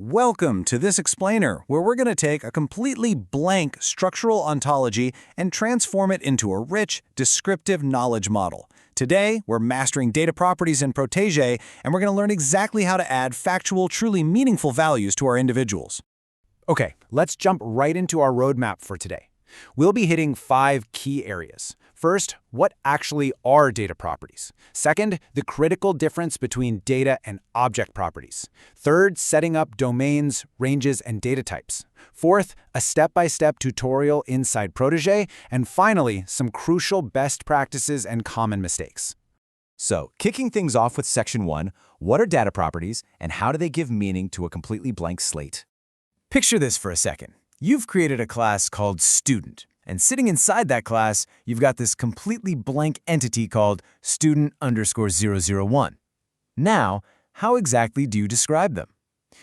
Welcome to this explainer, where we're going to take a completely blank structural ontology and transform it into a rich, descriptive knowledge model. Today, we're mastering data properties in Protégé, and we're going to learn exactly how to add factual, truly meaningful values to our individuals. Okay, let's jump right into our roadmap for today. We'll be hitting 5 key areas. First, what actually are data properties? Second, the critical difference between data and object properties. Third, setting up domains, ranges, and data types. Fourth, a step-by-step tutorial inside Protégé. And finally, some crucial best practices and common mistakes. So, kicking things off with Section 1, what are data properties and how do they give meaning to a completely blank slate? Picture this for a second. You've created a class called Student, and sitting inside that class, you've got this completely blank entity called student_001. Now, how exactly do you describe them?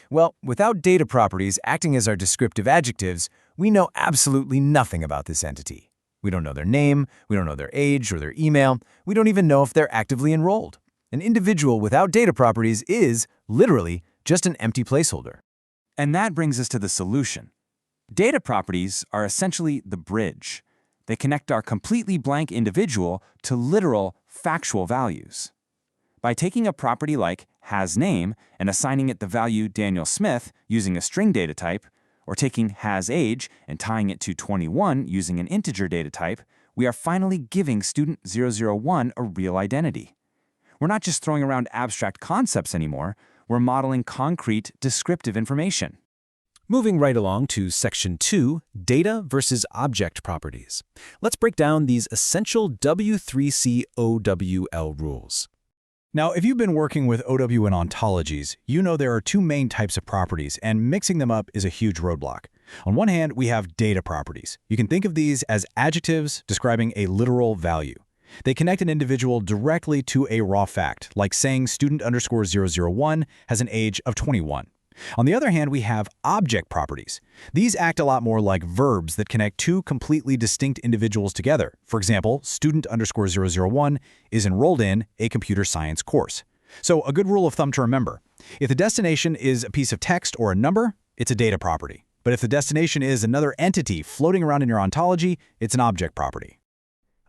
Well, without data properties acting as our descriptive adjectives, we know absolutely nothing about this entity. We don't know their name, we don't know their age or their email, we don't even know if they're actively enrolled. An individual without data properties is, literally, just an empty placeholder. And that brings us to the solution. Data properties are essentially the bridge. They connect our completely blank individual to literal, factual values. By taking a property like hasName and assigning it the value Daniel Smith using a string data type, or taking hasAge and tying it to 21 using an integer data type, we are finally giving student 001 a real identity. We're not just throwing around abstract concepts anymore, we're modeling concrete, descriptive information. Moving right along to Section 2, Data versus Object Properties. Let's break down these essential W3C OWL rules. Now, if you've been working with OWN ontologies, you know there are 2 main types of properties, and mixing them up is a huge roadblock. On one hand, we have data properties. You can think of these as adjectives describing a literal value. They connect an individual directly to a raw fact, like saying student_001 has an age of 21. On the other hand, we have object properties. These act a lot more like verbs that connect 2 completely distinct individuals together. For example, student_001 is enrolled in a computer science course. So a good rule of thumb to remember: if the destination is a piece of text or a number, it's a data property. But if the destination is another entity floating around in your ontology, it's an object property.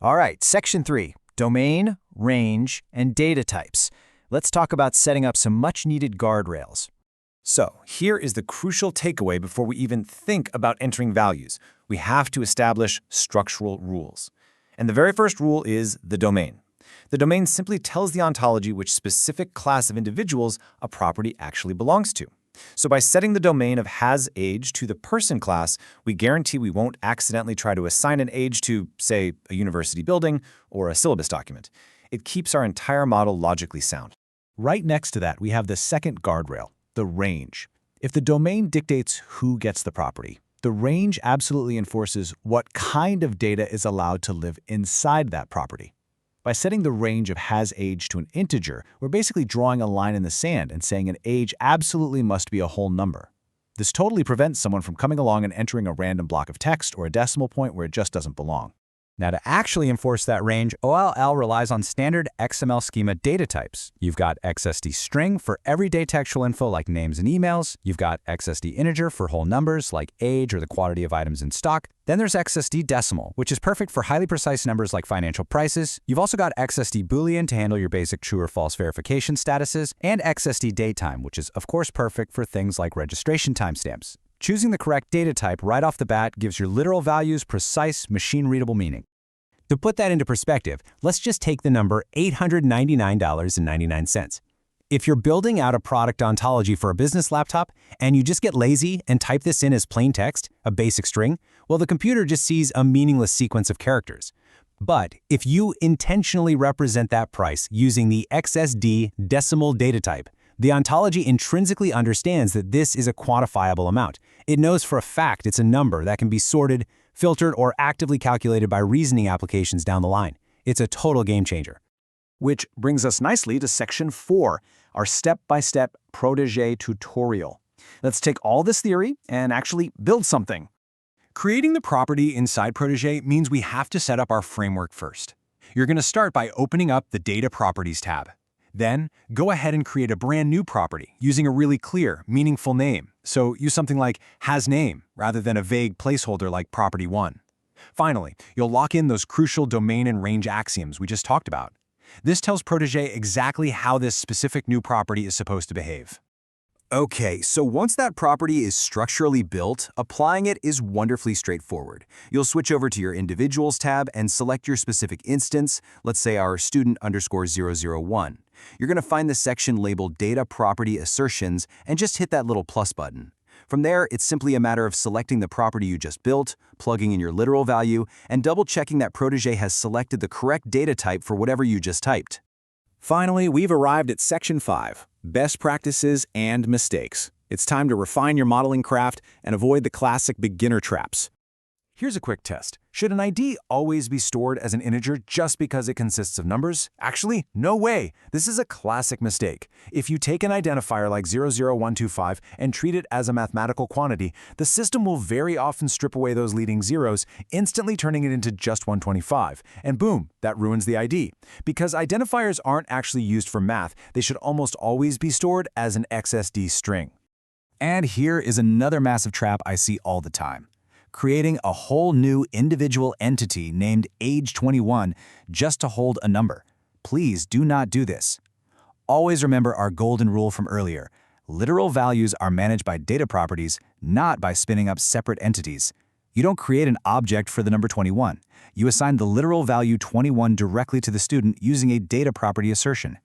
All right, Section 3, Domain, Range, and Data Types. Let's talk about setting up some much-needed guardrails. So, here is the crucial takeaway before we even think about entering values. We have to establish structural rules. And the very first rule is the domain. The domain simply tells the ontology which specific class of individuals a property actually belongs to. So by setting the domain of hasAge to the person class, we guarantee we won't accidentally try to assign an age to, say, a university building or a syllabus document. It keeps our entire model logically sound. Right next to that, we have the second guardrail, the range. If the domain dictates who gets the property, the range absolutely enforces what kind of data is allowed to live inside that property. By setting the range of hasAge to an integer, we're basically drawing a line in the sand and saying an age absolutely must be a whole number. This totally prevents someone from coming along and entering a random block of text or a decimal point where it just doesn't belong. Now, to actually enforce that range, OLL relies on standard XML schema data types. You've got XSD string for everyday textual info like names and emails. You've got XSD integer for whole numbers like age or the quantity of items in stock. Then there's XSD decimal, which is perfect for highly precise numbers like financial prices. You've also got XSD Boolean to handle your basic true or false verification statuses, and XSD datetime, which is of course perfect for things like registration timestamps. Choosing the correct data type right off the bat gives your literal values precise, machine-readable meaning. To put that into perspective, let's just take the number $899.99. If you're building out a product ontology for a business laptop and you just get lazy and type this in as plain text, a basic string, well, the computer just sees a meaningless sequence of characters. But if you intentionally represent that price using the XSD decimal data type, the ontology intrinsically understands that this is a quantifiable amount. It knows for a fact it's a number that can be sorted, filtered, or actively calculated by reasoning applications down the line. It's a total game changer. Which brings us nicely to Section 4, our step-by-step Protégé tutorial. Let's take all this theory and actually build something. Creating the property inside Protégé means we have to set up our framework first. You're going to start by opening up the Data Properties tab. Then, go ahead and create a brand new property using a really clear, meaningful name, So use something like hasName rather than a vague placeholder like property1. Finally, you'll lock in those crucial domain and range axioms we just talked about. This tells Protégé exactly how this specific new property is supposed to behave. Okay, so once that property is structurally built, applying it is wonderfully straightforward. You'll switch over to your Individuals tab and select your specific instance, let's say our student_001. You're going to find the section labeled Data Property Assertions and just hit that little plus button. From there, it's simply a matter of selecting the property you just built, plugging in your literal value, and double-checking that Protégé has selected the correct data type for whatever you just typed. Finally, we've arrived at Section 5, Best Practices and Mistakes. It's time to refine your modeling craft and avoid the classic beginner traps. Here's a quick test. Should an ID always be stored as an integer just because it consists of numbers? Actually, no way. This is a classic mistake. If you take an identifier like 00125 and treat it as a mathematical quantity, the system will very often strip away those leading zeros, instantly turning it into just 125. And boom, that ruins the ID. Because identifiers aren't actually used for math, they should almost always be stored as an XSD string. And here is another massive trap I see all the time. Creating a whole new individual entity named age21 just to hold a number. Please do not do this. Always remember our golden rule from earlier. Literal values are managed by data properties, not by spinning up separate entities. You don't create an object for the number 21. You assign the literal value 21 directly to the student using a data property assertion.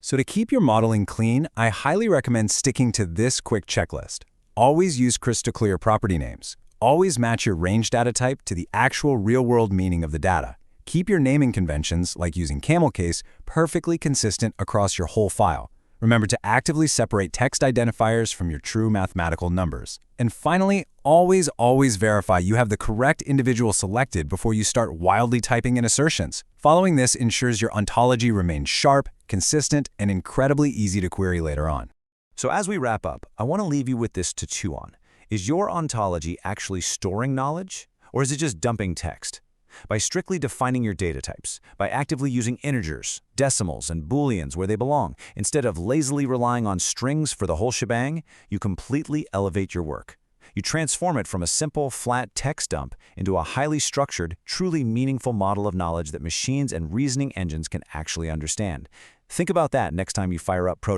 So to keep your modeling clean, I highly recommend sticking to this quick checklist. Always use crystal clear property names. Always match your range data type to the actual real-world meaning of the data. Keep your naming conventions, like using camel case, perfectly consistent across your whole file. Remember to actively separate text identifiers from your true mathematical numbers. And finally, always verify you have the correct individual selected before you start wildly typing in assertions. Following this ensures your ontology remains sharp, consistent, and incredibly easy to query later on. So as we wrap up, I want to leave you with this to chew on. Is your ontology actually storing knowledge, or is it just dumping text? By strictly defining your data types, by actively using integers, decimals, and booleans where they belong, instead of lazily relying on strings for the whole shebang, you completely elevate your work. You transform it from a simple, flat text dump into a highly structured, truly meaningful model of knowledge that machines and reasoning engines can actually understand. Think about that next time you fire up